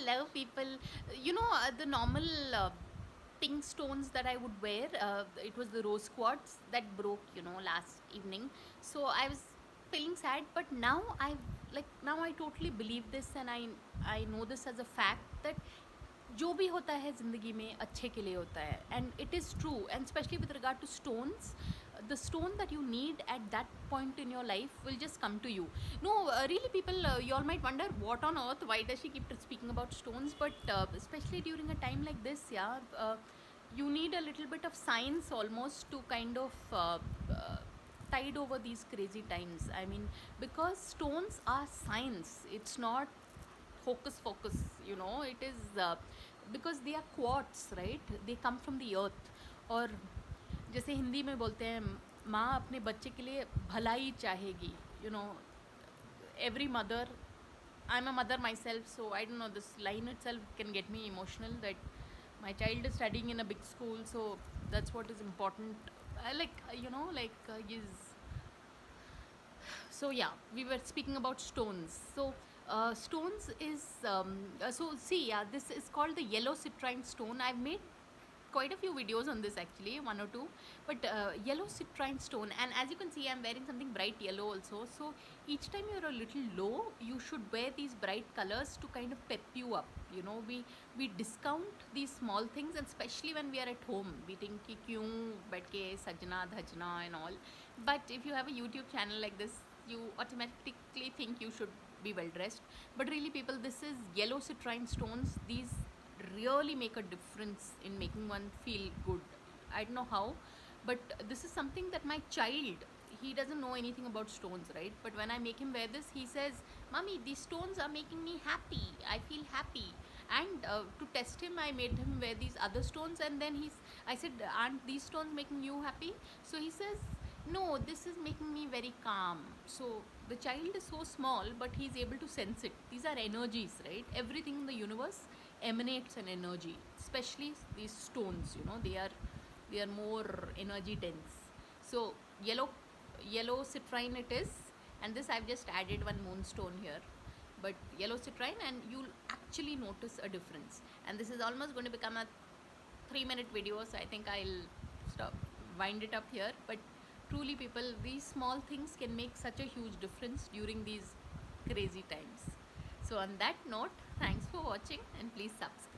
love people. The normal pink stones that I would wear. It was the rose quartz that broke, last evening. So I was feeling sad, but now I totally believe this, and I know this as a fact that जो भी होता है ज़िंदगी में अच्छे के लिए होता है, and it is true. And specially with regard to stones, the stone that you need at that point in your life will just come to you. No, really, people, you all might wonder what on earth, why does she keep speaking about stones, but especially during a time like this, you need a little bit of science almost to kind of tide over these crazy times. I mean, because stones are science, it's not hocus pocus. It is because they are quartz, right? They come from the earth. और जैसे हिंदी में बोलते हैं, माँ अपने बच्चे के लिए भलाई चाहेगी. You know every mother, I'm a mother myself, so I don't know, this line itself can get me emotional, that my child is studying in a big school, so that's what is important. Is so yeah, we were speaking about stones. So stones is so see, yeah, this is called the yellow citrine stone. I've made quite a few videos on this, actually, one or two. But yellow citrine stone, and as you can see, I'm wearing something bright yellow also. So each time you're a little low, you should wear these bright colors to kind of pep you up. We discount these small things, and especially when we are at home, we think ki kyun baith ke sajna dhajna and all. But if you have a YouTube channel like this, you automatically think you should be well dressed. But really, people, this is yellow citrine stones. These really make a difference in making one feel good. I don't know how, but this is something that my child, he doesn't know anything about stones, right? But when I make him wear this, he says, "Mommy, these stones are making me happy. I feel happy." And to test him, I made him wear these other stones, and then I said, "Aren't these stones making you happy?" So he says, "No, this is making me very calm." So the child is so small, but he's able to sense it. These are energies, right? Everything in the universe emanates an energy, especially these stones. They are more energy dense. So yellow citrine it is, and this I've just added one moonstone here. But yellow citrine, and you'll actually notice a difference. And this is almost going to become a 3-minute video, so I think I'll stop, wind it up here. But truly, people, these small things can make such a huge difference during these crazy times. So on that note, thanks for watching, and please subscribe.